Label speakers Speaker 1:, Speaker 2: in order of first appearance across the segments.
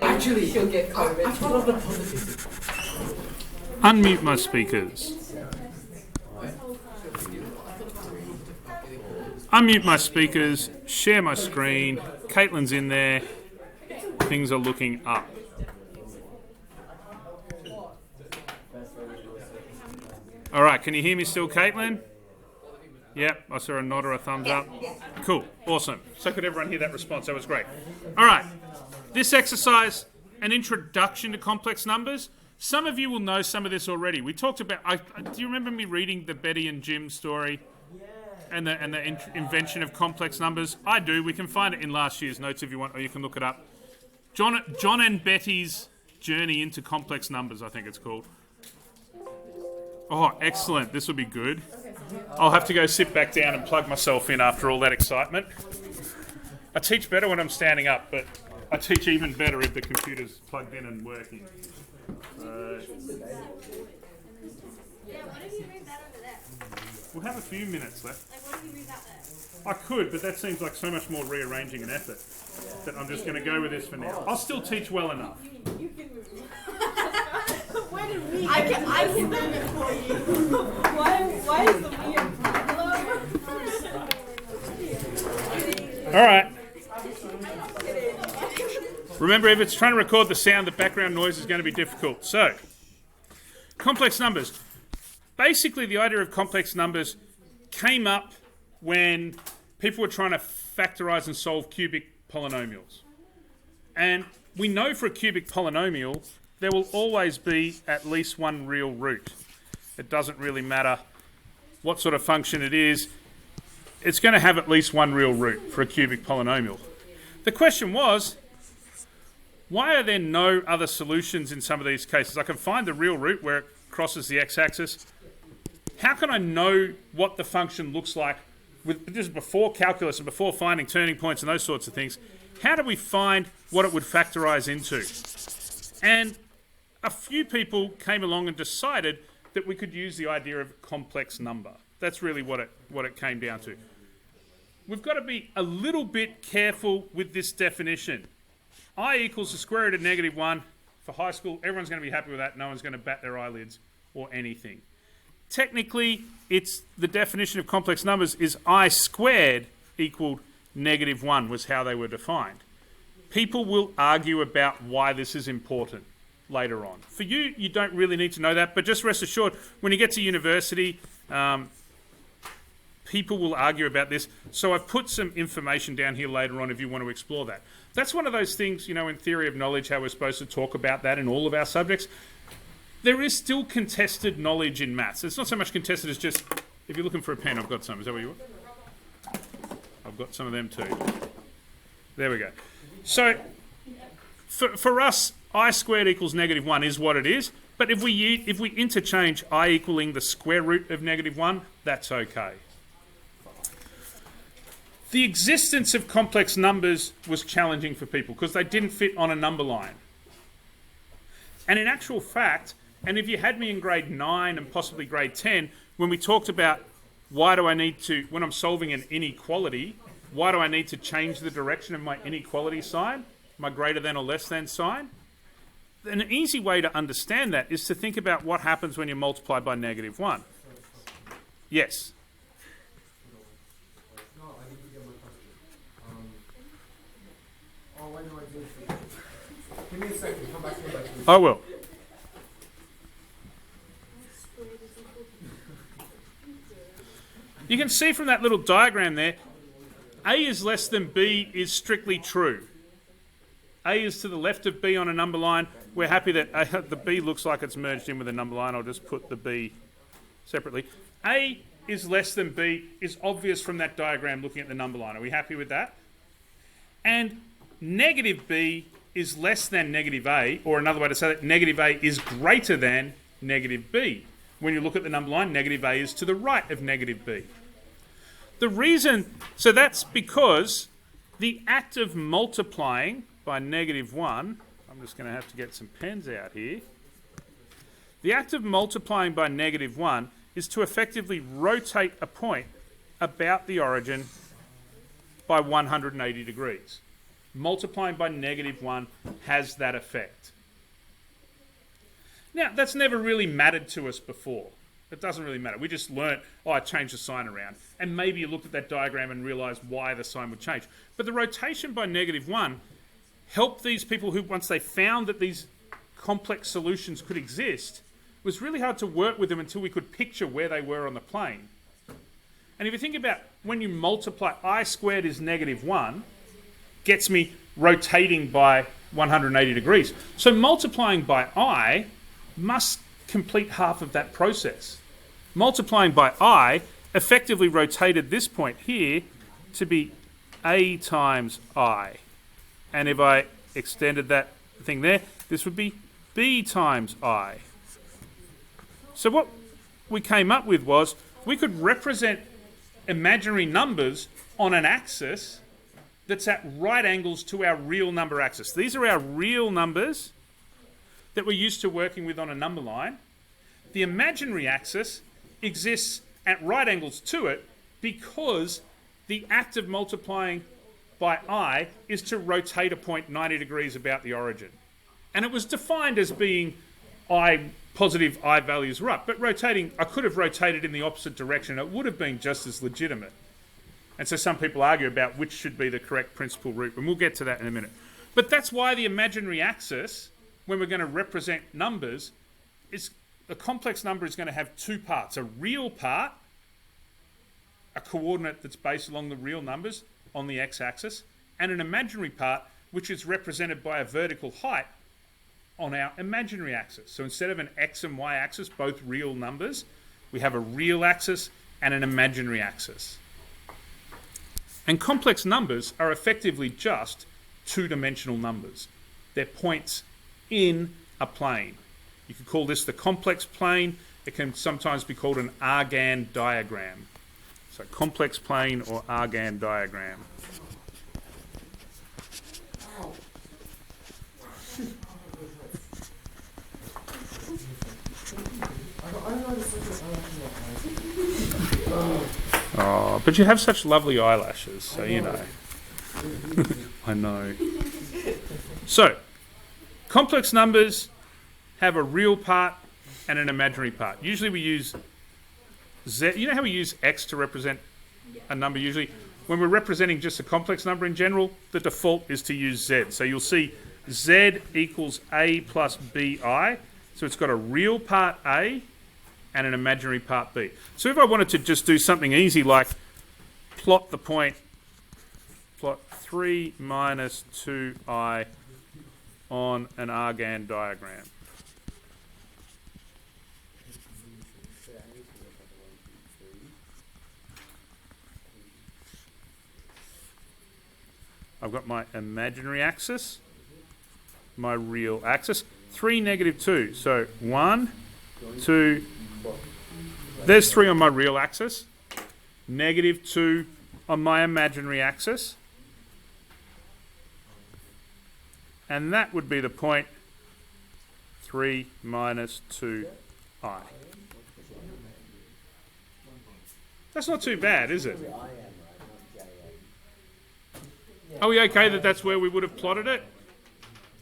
Speaker 1: Actually, she'll get COVID. I thought of the positive.
Speaker 2: Unmute my speakers. Unmute my speakers, share my screen. Caitlin's in there. Things are looking up. All right, can you hear me still, Caitlin? Yep, I saw a nod or a thumbs up. Cool, awesome. So could everyone hear that response? That was great. All right, this exercise, an introduction to complex numbers. Some of you will know some of this already. We talked about, do you remember me reading the Betty and Jim story? And the invention of complex numbers? I do. We can find it in last year's notes if you want, or you can look it up. John and Betty's Journey into Complex Numbers, I think it's called. Oh, excellent. This will be good. I'll have to go sit back down and plug myself in after all that excitement. I teach better when I'm standing up, but I teach even better if the computer's plugged in and working. We'll have a few minutes left.
Speaker 3: What if you move that there?
Speaker 2: I could, but that seems like so much more rearranging and effort that I'm just going to go with this for now. I'll still teach well enough.
Speaker 3: You can move it. Why did we? I can move it for you. Why is the me?
Speaker 2: All right. Remember, if it's trying to record the sound, the background noise is going to be difficult. So, complex numbers. Basically, the idea of complex numbers came up when people were trying to factorize and solve cubic polynomials. And we know for a cubic polynomial, there will always be at least one real root. It doesn't really matter what sort of function it is. It's going to have at least one real root for a cubic polynomial. The question was, why are there no other solutions in some of these cases? I can find the real root where it crosses the x-axis. How can I know what the function looks like? This is before calculus and before finding turning points and those sorts of things. How do we find what it would factorize into? And a few people came along and decided that we could use the idea of complex number. That's really what it came down to. We've got to be a little bit careful with this definition. I equals the square root of -1. For high school, everyone's going to be happy with that. No one's going to bat their eyelids or anything. Technically, it's the definition of complex numbers is I squared equaled -1 was how they were defined. People will argue about why this is important later on. For you, you don't really need to know that, but just rest assured, when you get to university, people will argue about this. So I've put some information down here later on if you want to explore that. That's one of those things, in theory of knowledge, how we're supposed to talk about that in all of our subjects. There is still contested knowledge in maths. It's not so much contested as just, if you're looking for a pen, I've got some. Is that what you want? I've got some of them too. There we go. So, for us, I squared equals -1 is what it is. But if we interchange I equaling the square root of -1, that's okay. The existence of complex numbers was challenging for people because they didn't fit on a number line. And in actual fact, and if you had me in grade 9 and possibly grade 10, when we talked about when I'm solving an inequality, why do I need to change the direction of my inequality sign, my greater than or less than sign? An easy way to understand that is to think about what happens when you multiply by -1. Yes?
Speaker 4: No, I need to get my question. Why do I do this? Give me a second, come back to me.
Speaker 2: I will. You can see from that little diagram there, A is less than B is strictly true. A is to the left of B on a number line. We're happy that the B looks like it's merged in with a number line. I'll just put the B separately. A is less than B is obvious from that diagram looking at the number line. Are we happy with that? And -B is less than -A, or another way to say that, -A is greater than -B. When you look at the number line, -A is to the right of -B. The reason, so that's because the act of multiplying by -1, I'm just going to have to get some pens out here. The act of multiplying by -1 is to effectively rotate a point about the origin by 180 degrees. multiplying by -1 has that effect. Now, that's never really mattered to us before. It doesn't really matter. We just learnt, oh, I changed the sign around. And maybe you looked at that diagram and realised why the sign would change. But the rotation by -1 helped these people who, once they found that these complex solutions could exist, it was really hard to work with them until we could picture where they were on the plane. And if you think about when you multiply, I squared is -1, gets me rotating by 180 degrees. So multiplying by I must complete half of that process. Multiplying by I effectively rotated this point here to be A times I. And if I extended that thing there, this would be B times I. So what we came up with was we could represent imaginary numbers on an axis that's at right angles to our real number axis. These are our real numbers that we're used to working with on a number line. The imaginary axis exists at right angles to it because the act of multiplying by I is to rotate a point 90 degrees about the origin. And it was defined as being positive I values were up, but rotating, I could have rotated in the opposite direction. It would have been just as legitimate. And so some people argue about which should be the correct principal root, and we'll get to that in a minute. But that's why the imaginary axis, when we're going to represent numbers, is a complex number is going to have two parts. A real part, a coordinate that's based along the real numbers on the x-axis, and an imaginary part, which is represented by a vertical height on our imaginary axis. So instead of an x and y axis, both real numbers, we have a real axis and an imaginary axis. And complex numbers are effectively just two-dimensional numbers. They're points in a plane. You could call this the complex plane. It can sometimes be called an Argand diagram. So complex plane or Argand diagram. Oh, but you have such lovely eyelashes, so you know. I know. So, complex numbers have a real part and an imaginary part. Usually we use Z. You know how we use X to represent a number usually? When we're representing just a complex number in general, the default is to use Z. So you'll see Z equals A plus BI. So it's got a real part A and an imaginary part B. So if I wanted to just do something easy like plot the point, plot 3 minus 2I on an Argand diagram. I've got my imaginary axis, my real axis, 3, -2. So 1, 2, there's 3 on my real axis, -2 on my imaginary axis, and that would be the point 3 minus 2I. That's not too bad, is it? Are we okay that that's where we would have plotted it?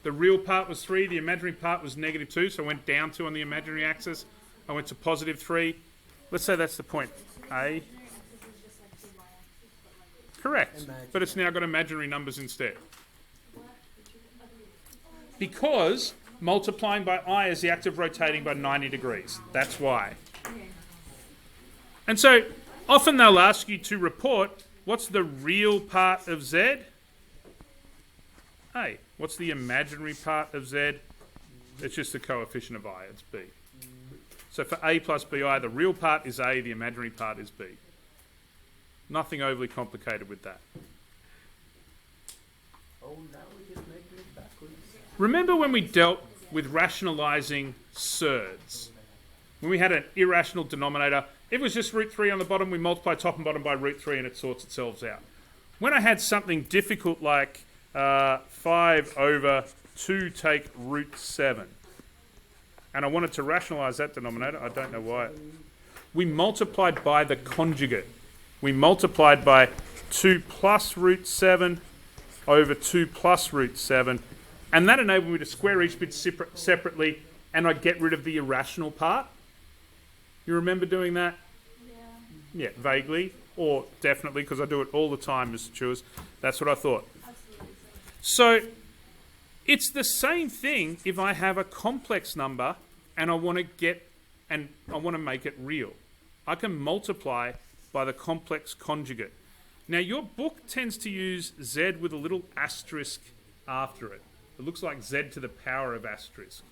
Speaker 2: The real part was 3, the imaginary part was -2, so I went down 2 on the imaginary axis. I went to +3. Let's say that's the point A. Correct, but it's now got imaginary numbers instead. Because multiplying by I is the act of rotating by 90 degrees. That's why. And so often they'll ask you to report what's the real part of Z? A. What's the imaginary part of Z? It's just the coefficient of I, it's B. So for A plus BI, the real part is A, the imaginary part is B. Nothing overly complicated with that.
Speaker 4: Oh, now we're just making it backwards.
Speaker 2: Remember when we dealt with rationalising surds? When we had an irrational denominator, if it was just root 3 on the bottom, we multiply top and bottom by root 3 and it sorts itself out. When I had something difficult like 5 over 2 take root 7, and I wanted to rationalise that denominator, I don't know why, we multiplied by the conjugate. We multiplied by 2 plus root 7 over 2 plus root 7. And that enabled me to square each bit separately, and I'd get rid of the irrational part. You remember doing that? Yeah, vaguely, or definitely, because I do it all the time, Mr. Chewers. That's what I thought. So it's the same thing if I have a complex number and I want to make it real. I can multiply by the complex conjugate. Now, your book tends to use z with a little asterisk after it. It looks like z to the power of asterisk.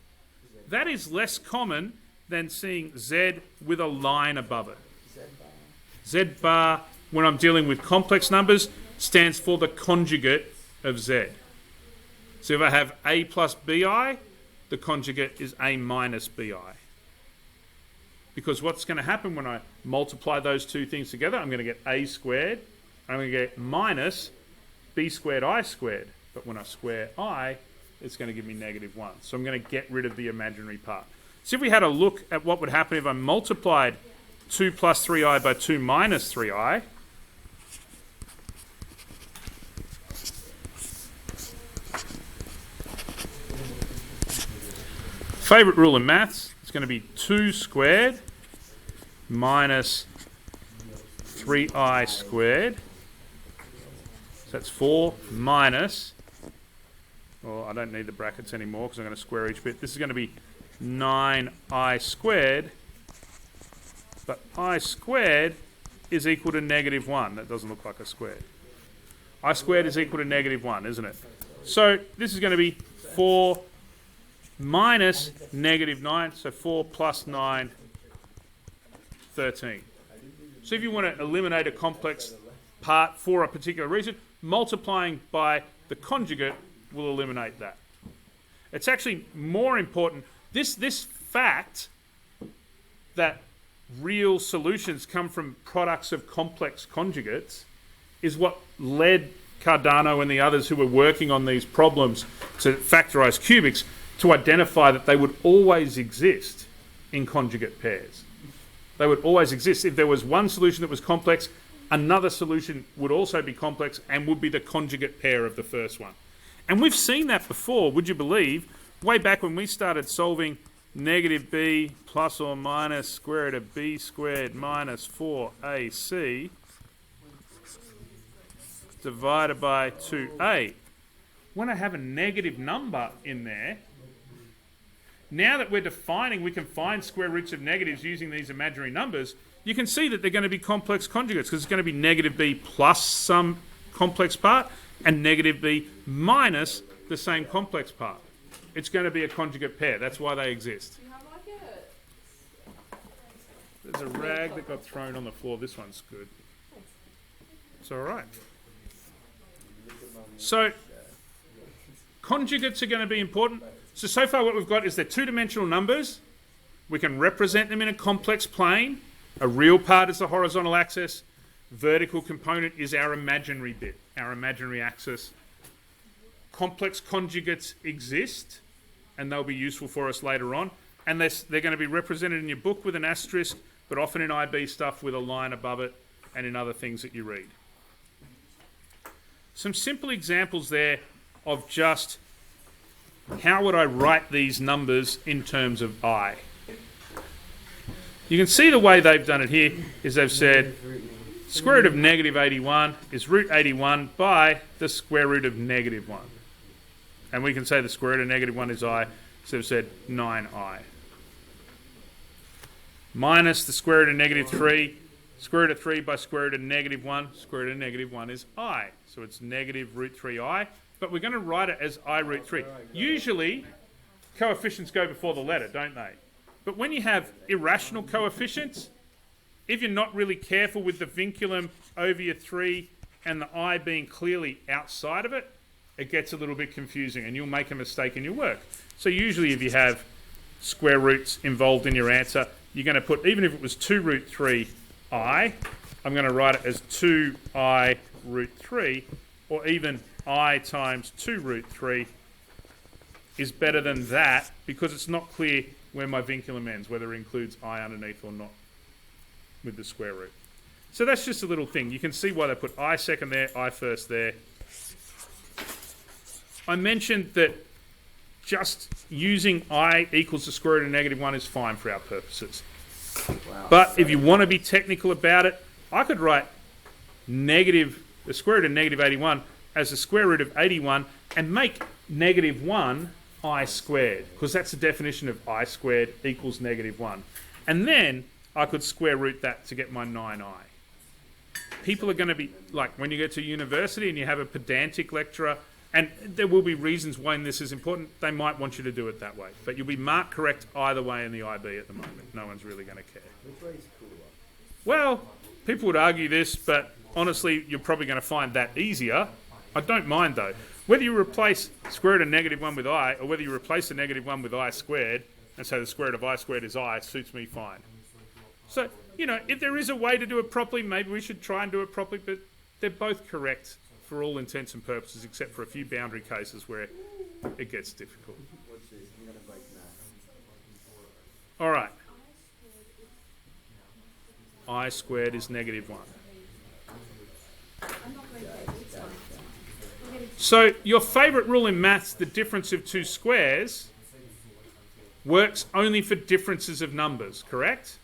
Speaker 2: That is less common than seeing z with a line above it. Z bar, when I'm dealing with complex numbers, stands for the conjugate of z. So if I have a plus bi, the conjugate is a minus bi. Because what's going to happen when I multiply those two things together, I'm going to get a squared, and I'm going to get minus b squared I squared. But when I square I, it's going to give me negative 1. So I'm going to get rid of the imaginary part. So if we had a look at what would happen if I multiplied 2 plus 3i by 2 minus 3i, favourite rule in maths, it's going to be 2 squared minus 3i squared. So that's 4 minus, well, I don't need the brackets anymore because I'm going to square each bit. This is going to be 9i squared, but I squared is equal to negative 1. That doesn't look like a square. I squared is equal to negative 1, isn't it? So this is going to be 4 minus negative 9, so 4 plus 9, 13. So if you want to eliminate a complex part for a particular reason, multiplying by the conjugate will eliminate that. It's actually more important. This fact that real solutions come from products of complex conjugates is what led Cardano and the others who were working on these problems to factorize cubics to identify that they would always exist in conjugate pairs. They would always exist. If there was one solution that was complex, another solution would also be complex and would be the conjugate pair of the first one. And we've seen that before, would you believe, way back when we started solving negative b plus or minus square root of b squared minus 4ac divided by 2a. When I have a negative number in there, now that we're defining, we can find square roots of negatives using these imaginary numbers, you can see that they're going to be complex conjugates because it's going to be negative b plus some complex part and negative b minus the same complex part. It's going to be a conjugate pair. That's why they exist. There's a rag that got thrown on the floor. This one's good. It's all right. So conjugates are going to be important. So far what we've got is they're two-dimensional numbers. We can represent them in a complex plane. A real part is the horizontal axis. Vertical component is our imaginary bit, our imaginary axis. Complex conjugates exist, and they'll be useful for us later on. And they're going to be represented in your book with an asterisk, but often in IB stuff with a line above it, and in other things that you read. Some simple examples there of just how would I write these numbers in terms of I. You can see the way they've done it here is they've said square root of negative 81 is root 81 by the square root of negative 1. And we can say the square root of negative 1 is I, so they've said 9i. Minus the square root of negative 3, square root of 3 by square root of negative 1, square root of negative 1 is I. So it's negative root 3i, but we're going to write it as I root 3. Usually, coefficients go before the letter, don't they? But when you have irrational coefficients, if you're not really careful with the vinculum over your 3 and the I being clearly outside of it, it gets a little bit confusing and you'll make a mistake in your work. So usually if you have square roots involved in your answer, you're going to put, even if it was 2 root 3i, I'm going to write it as 2i root 3, or even I times 2 root 3 is better than that because it's not clear where my vinculum ends, whether it includes I underneath or not with the square root. So that's just a little thing. You can see why they put I second there, I first there. I mentioned that just using I equals the square root of -1 is fine for our purposes.
Speaker 5: Wow.
Speaker 2: But if you want to be technical about it, I could write the square root of -81 as the square root of 81 and make -1 I squared, because that's the definition of I squared equals -1. And then I could square root that to get my 9I. People are going to be, like when you go to university and you have a pedantic lecturer, and there will be reasons why this is important, they might want you to do it that way. But you'll be marked correct either way in the IB at the moment. No one's really going to care.
Speaker 5: Which way is cooler?
Speaker 2: Well, people would argue this, but honestly, you're probably going to find that easier. I don't mind though. Whether you replace square root of -1 with I, or whether you replace the -1 with I squared, and so the square root of I squared is I, suits me fine. So, you know, if there is a way to do it properly, maybe we should try and do it properly, but they're both correct for all intents and purposes, except for a few boundary cases where it gets difficult.
Speaker 5: Watch this. I'm going to break maths.
Speaker 2: All right. I squared is -1. So your favourite rule in maths, the difference of two squares, works only for differences of numbers, correct?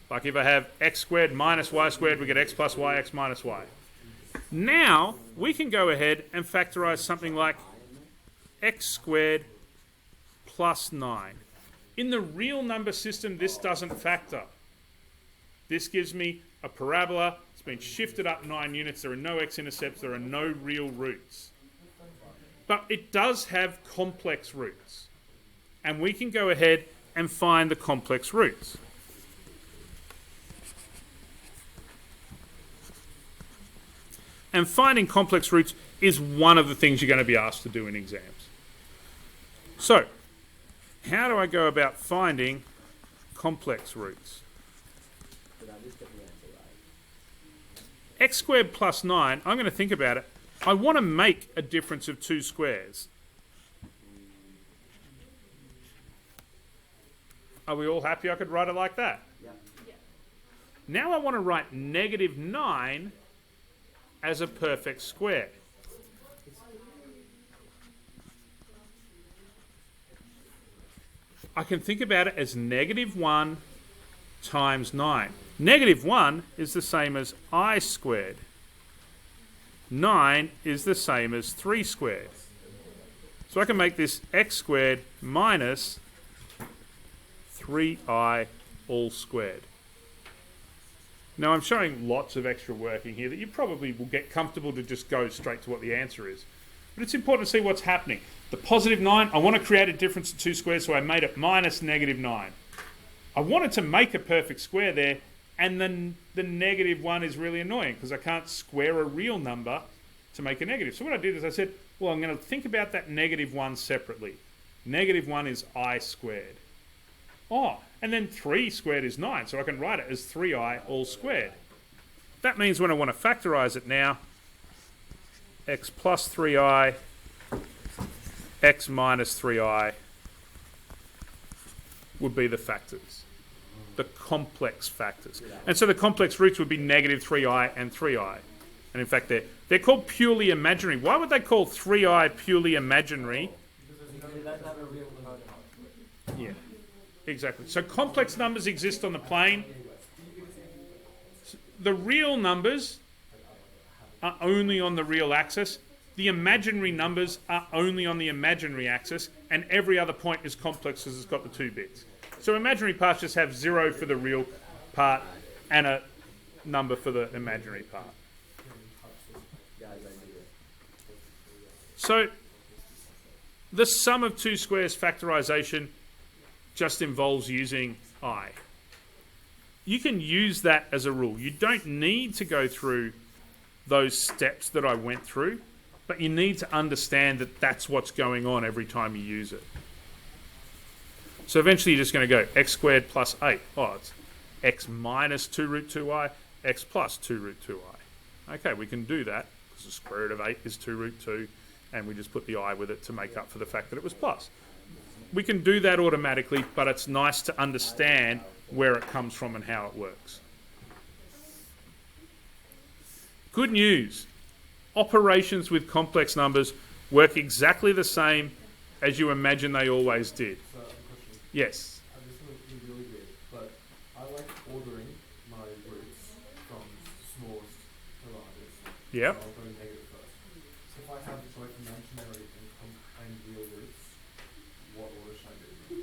Speaker 2: Like if I have x squared minus y squared, we get x plus y, x minus y. Now, we can go ahead and factorise something like x squared plus 9. In the real number system, this doesn't factor. This gives me a parabola. It's been shifted up 9 units. There are no x-intercepts. There are no real roots. But it does have complex roots. And we can go ahead and find the complex roots. And finding complex roots is one of the things you're going to be asked to do in exams. So, how do I go about finding complex roots?
Speaker 5: Did I just get the answer right?
Speaker 2: X squared plus 9, I'm going to think about it. I want to make a difference of two squares. Are we all happy I could write it like that?
Speaker 5: Yeah.
Speaker 2: Now I want to write -9 as a perfect square. I can think about it as -1 times 9. -1 is the same as I squared. 9 is the same as 3 squared. So I can make this x squared minus 3i all squared. Now I'm showing lots of extra working here that you probably will get comfortable to just go straight to what the answer is. But it's important to see what's happening. The positive 9, I want to create a difference of two squares, so I made it minus -9. I wanted to make a perfect square there, and then the -1 is really annoying because I can't square a real number to make a negative. So what I did is I said, well, I'm going to think about that -1 separately. -1 is I squared. Oh, and then 3 squared is 9, so I can write it as 3i all squared. That means when I want to factorise it now, x plus 3i, x minus 3i would be the factors, the complex factors. And so the complex roots would be -3i and 3i. And in fact, they're called purely imaginary. Why would they call 3i purely imaginary? Yeah. Exactly. So complex numbers exist on the plane. The real numbers are only on the real axis. The imaginary numbers are only on the imaginary axis, and every other point is complex because it's got the 2 bits. So imaginary parts just have 0 for the real part and a number for the imaginary part. So the sum of two squares factorization just involves using I. You can use that as a rule. You don't need to go through those steps that I went through, but you need to understand that that's what's going on every time you use it. So eventually you're just going to go x squared plus 8. Oh, it's x minus 2 root 2i, x plus 2 root 2i. Okay, we can do that because the square root of 8 is 2 root 2, and we just put the I with it to make up for the fact that it was plus. We can do that automatically, but it's nice to understand where it comes from and how it works. Good news. Operations with complex numbers work exactly the same as you imagine they always did.
Speaker 4: So, a question.
Speaker 2: Yes.
Speaker 4: This one is really weird, but I like ordering my roots from smallest to largest.
Speaker 2: Yep.
Speaker 4: So I'll go negative first. So if I have both imaginary and real roots, what order should I do?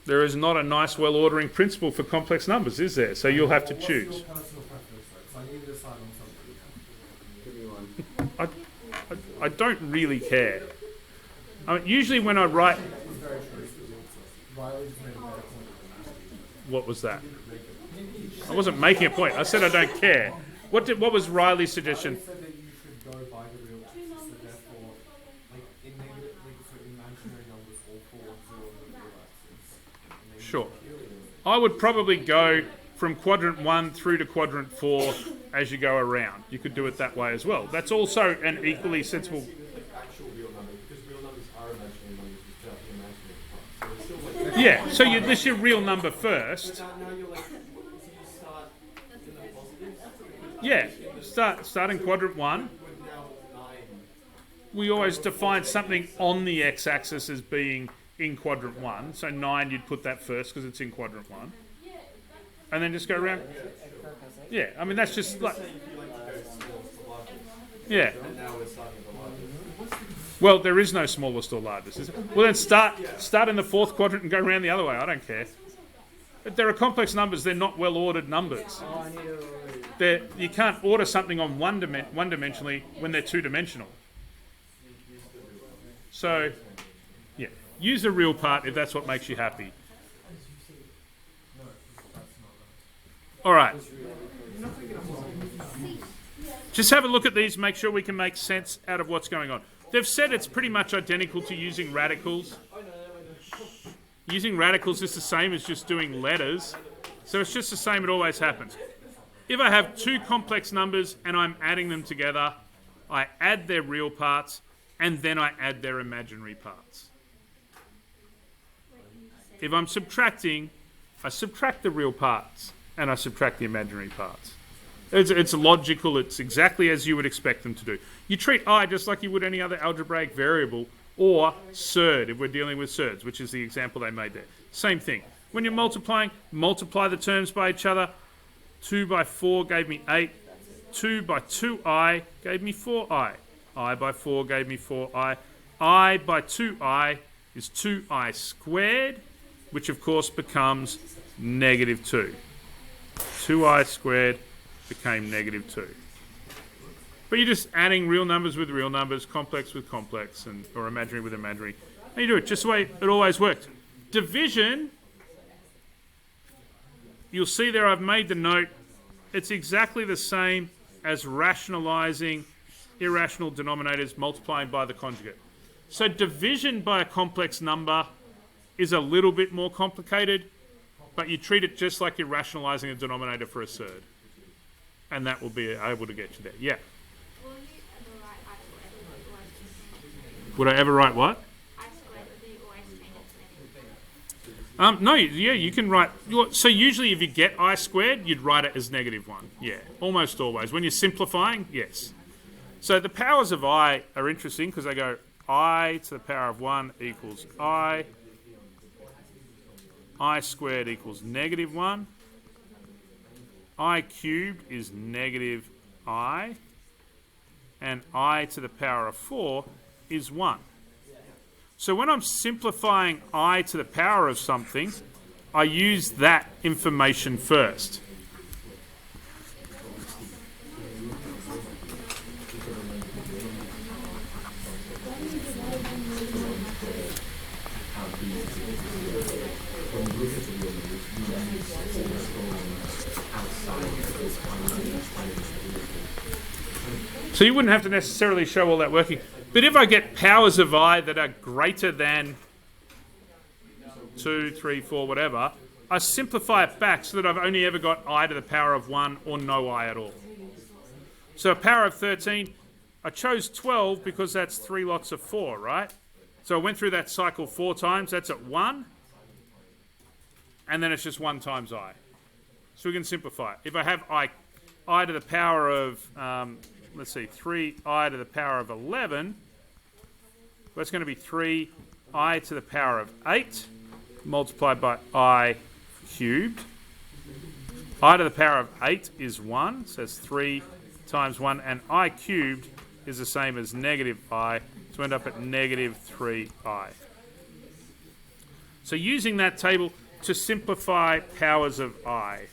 Speaker 2: There is not a nice, well-ordering principle for complex numbers, is there? So you'll have to
Speaker 4: What's
Speaker 2: choose.
Speaker 4: your personal preference, though? 'Cause I need to decide on something.
Speaker 5: Give me one.
Speaker 2: I don't really care. I mean, usually when I write...
Speaker 4: It's very true. Riley just made a better point than that.
Speaker 2: What was that? I wasn't making a point. I said I don't care. What was Riley's suggestion?
Speaker 4: Riley said that you should go by the real axis, so therefore, like, in negative, like, for imaginary numbers, all four zero on the real axis.
Speaker 2: Sure. I would probably go from quadrant 1 through to quadrant 4 as you go around. You could do it that way as well. That's also an equally sensible...
Speaker 6: Actual real numbers, because real numbers are imaginary numbers without the imaginary part. So it's still like
Speaker 2: Yeah, so you list your real number first.
Speaker 6: now you're like, so you start in the positives.
Speaker 2: Yeah, start in quadrant 1.
Speaker 6: With now 9.
Speaker 2: We always define something on the x-axis as being in quadrant 1. So 9, you'd put that first because it's in quadrant 1. And then just go around. Yeah, I mean, that's just like... Yeah.
Speaker 6: And now we're starting at the largest.
Speaker 2: Well, there is no smallest or largest, is it? Well, then start in the fourth quadrant and go around the other way. I don't care. If there are complex numbers, they're not well-ordered numbers. You can't order something on one-dimensionally when they're two-dimensional. So, yeah, use the real part if that's what makes you happy. All right. Just have a look at these, make sure we can make sense out of what's going on. They've said it's pretty much identical to using radicals. Using radicals is the same as just doing letters. So it's just the same, it always happens. If I have two complex numbers and I'm adding them together, I add their real parts and then I add their imaginary parts. If I'm subtracting, I subtract the real parts and I subtract the imaginary parts. It's logical, it's exactly as you would expect them to do. You treat I just like you would any other algebraic variable, or surd if we're dealing with surds, which is the example they made there. Same thing. When you're multiplying, multiply the terms by each other. 2 by 4 gave me 8. 2 by 2i gave me 4i. I by 4 gave me 4i. I by 2i is 2i squared, which of course becomes negative 2. 2i squared became negative 2. But you're just adding real numbers with real numbers, complex with complex, or imaginary with imaginary. And you do it just the way it always worked. Division, you'll see there I've made the note, it's exactly the same as rationalizing irrational denominators multiplying by the conjugate. So division by a complex number is a little bit more complicated, but you treat it just like you're rationalizing a denominator for a surd. And that will be able to get you there. Yeah.
Speaker 7: Will you ever write I squared or always change
Speaker 2: Would I ever write what?
Speaker 7: I squared, or do you always change it to negative?
Speaker 2: No, yeah, you can write... So usually if you get I squared, you'd write it as negative 1. Yeah, almost always. When you're simplifying, yes. So the powers of I are interesting because they go I to the power of 1 equals I squared equals negative 1. I cubed is negative I. And I to the power of 4 is 1. So when I'm simplifying I to the power of something, I use that information first. So you wouldn't have to necessarily show all that working. But if I get powers of I that are greater than 2, 3, 4, whatever, I simplify it back so that I've only ever got I to the power of 1 or no I at all. So a power of 13, I chose 12 because that's 3 lots of 4, right? So I went through that cycle 4 times, that's at 1. And then it's just 1 times I. So we can simplify it. If I have I to the power of... let's see, 3i to the power of 11, that's going to be 3i to the power of 8 multiplied by I cubed. I to the power of 8 is 1, so that's 3 times 1, and I cubed is the same as negative I, so we end up at negative 3i. So using that table to simplify powers of I.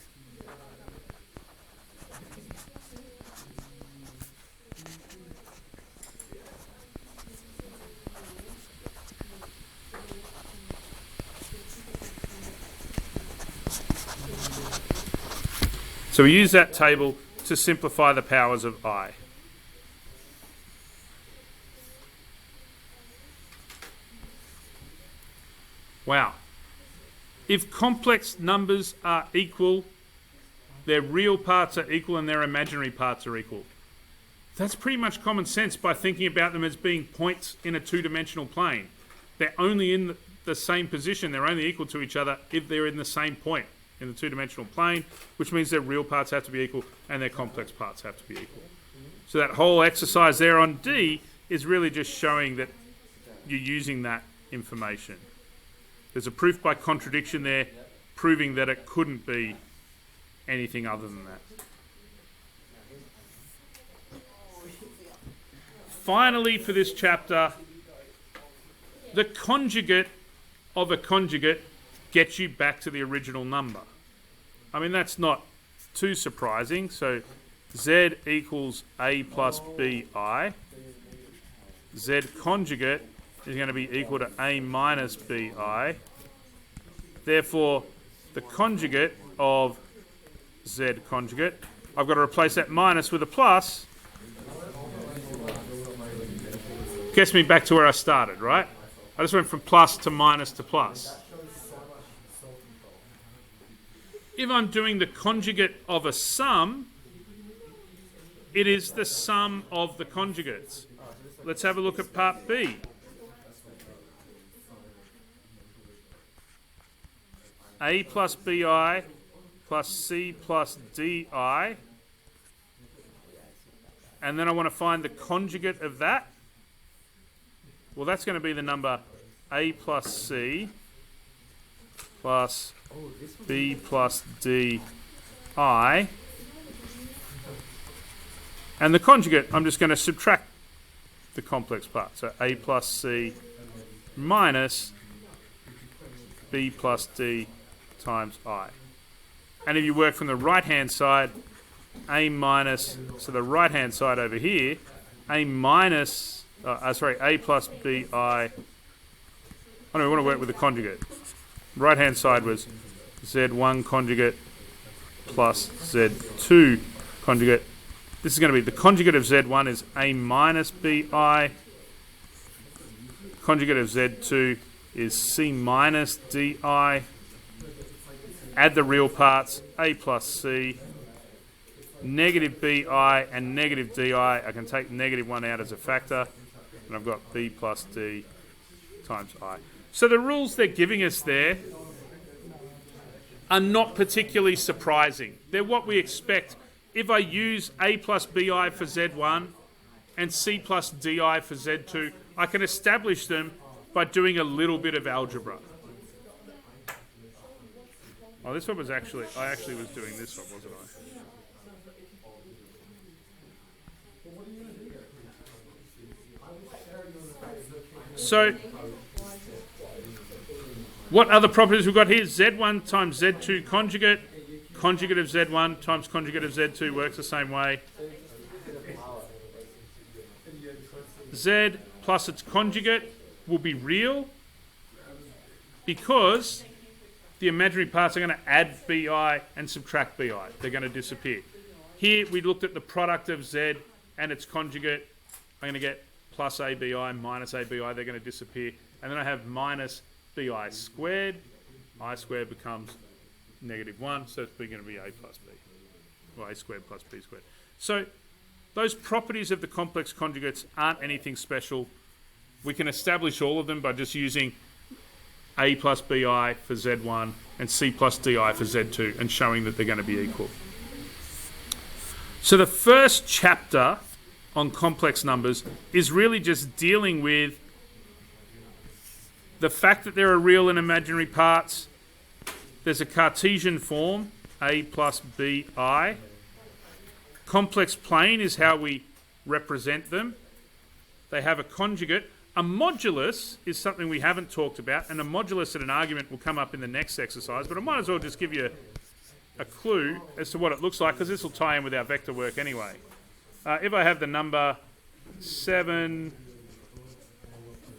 Speaker 2: So we use that table to simplify the powers of I. Wow. If complex numbers are equal, their real parts are equal and their imaginary parts are equal. That's pretty much common sense by thinking about them as being points in a two-dimensional plane. They're only in the same position, they're only equal to each other if they're in the same point in the two-dimensional plane, which means their real parts have to be equal and their complex parts have to be equal. So that whole exercise there on D is really just showing that you're using that information. There's a proof by contradiction there, proving that it couldn't be anything other than that. Finally, for this chapter, the conjugate of a conjugate gets you back to the original number. I mean, that's not too surprising. So Z equals A plus BI. Z conjugate is going to be equal to A minus BI. Therefore, the conjugate of Z conjugate, I've got to replace that minus with a plus. Gets me back to where I started, right? I just went from plus to minus to plus. If I'm doing the conjugate of a sum, it is the sum of the conjugates. Let's have a look at part B. A plus BI plus C plus DI. And then I want to find the conjugate of that. Well, that's going to be the number A plus C plus B plus DI. And the conjugate, I'm just going to subtract the complex part. So A plus C minus B plus D times I. And if you work from the right-hand side, A minus, so the right-hand side over here, A minus, A plus BI. Oh no, we want to work with the conjugate. Right-hand side was Z1 conjugate plus Z2 conjugate. This is going to be, the conjugate of Z1 is A minus BI. Conjugate of Z2 is C minus DI. Add the real parts, A plus C. Negative BI and negative DI, I can take negative 1 out as a factor. And I've got B plus D times I. So the rules they're giving us there are not particularly surprising. They're what we expect. If I use A plus BI for Z1 and C plus DI for Z2, I can establish them by doing a little bit of algebra. Oh, this one was actually, I actually was doing this one, wasn't I? So, what other properties we've got here? Z1 times Z2 conjugate. Conjugate of Z1 times conjugate of Z2 works the same way. Z plus its conjugate will be real because the imaginary parts are going to add BI and subtract BI. They're going to disappear. Here we looked at the product of Z and its conjugate. I'm going to get plus ABI minus ABI. They're going to disappear. And then I have minus BI squared. I squared becomes negative 1, so it's going to be A plus B. Or A squared plus B squared. So those properties of the complex conjugates aren't anything special. We can establish all of them by just using A plus BI for Z1 and C plus DI for Z2 and showing that they're going to be equal. So the first chapter on complex numbers is really just dealing with The fact that there are real and imaginary parts, there's a Cartesian form, a plus bi. Complex plane is how we represent them. They have a conjugate. A modulus is something we haven't talked about, and a modulus at an argument will come up in the next exercise, but I might as well just give you a clue as to what it looks like, because this will tie in with our vector work anyway. If I have the number 7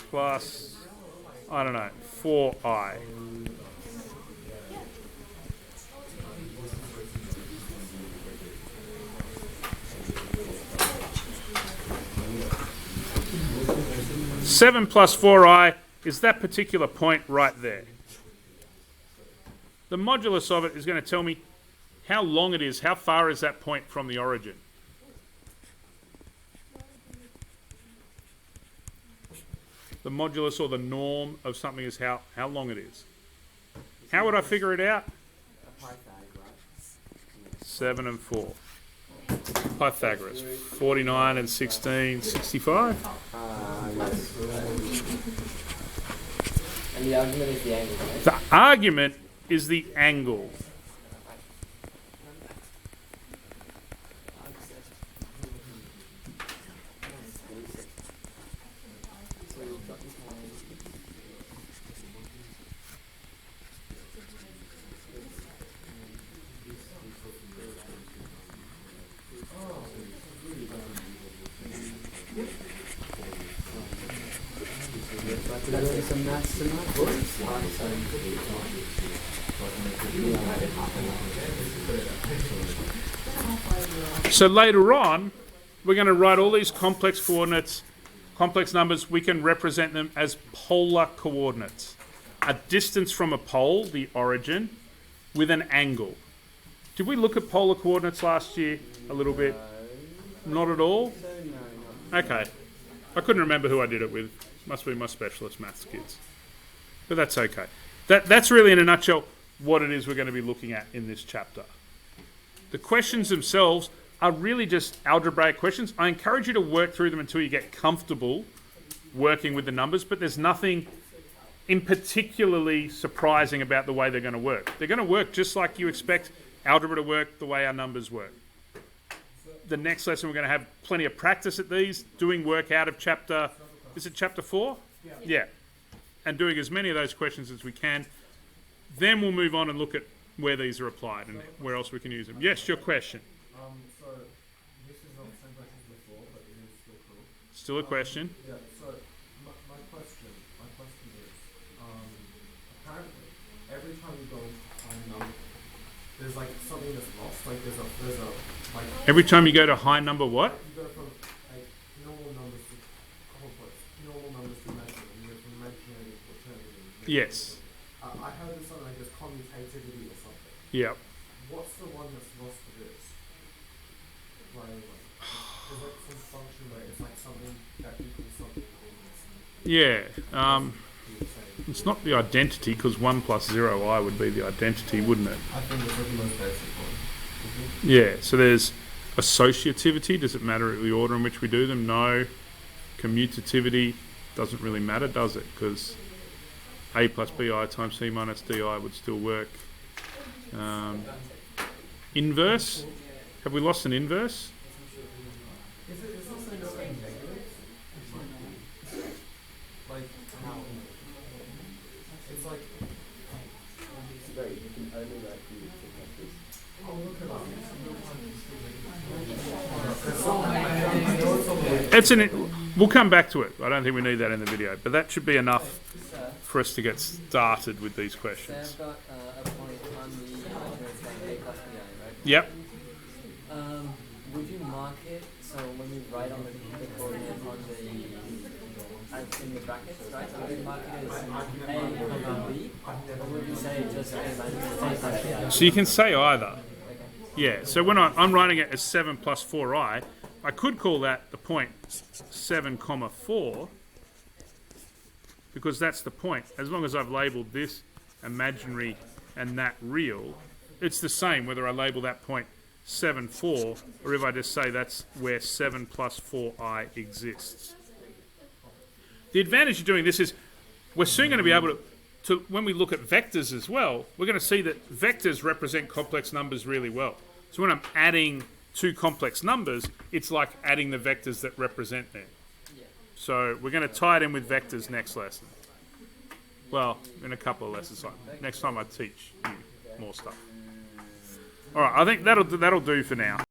Speaker 2: plus, I don't know, 4i. Seven plus 4i is that particular point right there. The modulus of it is going to tell me how long it is, how far is that point from the origin. The modulus or the norm of something is how long it is. How would I figure it out? 7 and 4. Pythagoras. 49 and 16, 65.
Speaker 5: Yes. And the argument is the angle, right?
Speaker 2: The argument is the angle.
Speaker 5: Some maths tonight.
Speaker 2: So later on, we're going to write all these complex coordinates, complex numbers. We can represent them as polar coordinates. A distance from a pole, the origin, with an angle. Did we look at polar coordinates last year a little bit? Not at all? Okay. I couldn't remember who I did it with. Must be my specialist maths kids. But that's okay. That's really, in a nutshell, what it is we're going to be looking at in this chapter. The questions themselves are really just algebraic questions. I encourage you to work through them until you get comfortable working with the numbers, but there's nothing in particularly surprising about the way they're going to work. They're going to work just like you expect algebra to work, the way our numbers work. The next lesson we're going to have plenty of practice at these, doing work out of chapter... Is it chapter 4? Yeah. And doing as many of those questions as we can. Then we'll move on and look at where these are applied and where else we can use them. Yes, your question.
Speaker 4: So this is not the same question as before, but it is still cool.
Speaker 2: Still a question.
Speaker 4: Yeah. So my question is, apparently every time you go high number, there's like something that's lost. Like there's a like.
Speaker 2: Every time you go to high number, what?
Speaker 4: You go from like normal numbers to complex, normal numbers to imaginary, and you go from imaginary to alternative.
Speaker 2: Yes.
Speaker 4: I heard there's something like this commutativity or something.
Speaker 2: Yeah.
Speaker 4: What's the one that's lost for this? Like, there's like some function where it's like something that equals something.
Speaker 2: Yeah. It's not the identity, because 1 plus 0i would be the identity, wouldn't it?
Speaker 4: I think it's like the most basic one.
Speaker 2: Yeah. So there's associativity. Does it matter the order in which we do them? No. Commutativity doesn't really matter, does it? Because a plus bi times c minus di would still work. Inverse. Have we lost an inverse?
Speaker 4: Is it also the same negatives? Like how? It's like.
Speaker 5: Sorry, you can only write the like this.
Speaker 4: Oh, look at that.
Speaker 2: We'll come back to it. I don't think we need that in the video, but that should be enough for us to get started with these questions.
Speaker 5: So I've got a point on the imaginary plane, a plus bi, right?
Speaker 2: Yep.
Speaker 5: Would you mark it so when you write on the coordinate on the in the brackets, right? Would you mark it as a and b, or would you say just a imaginary plane?
Speaker 2: So you can say either. Yeah. So when I'm writing it as 7 plus 4i, I could call that the point 7, 4, because that's the point. As long as I've labelled this imaginary and that real, it's the same whether I label that point 7, 4, or if I just say that's where 7 plus 4i exists. The advantage of doing this is we're soon going to be able to, when we look at vectors as well, we're going to see that vectors represent complex numbers really well. So when I'm adding two complex numbers, it's like adding the vectors that represent them. So we're going to tie it in with vectors next lesson. Well, in a couple of lessons, like next time I teach you more stuff. All right, I think that'll do for now.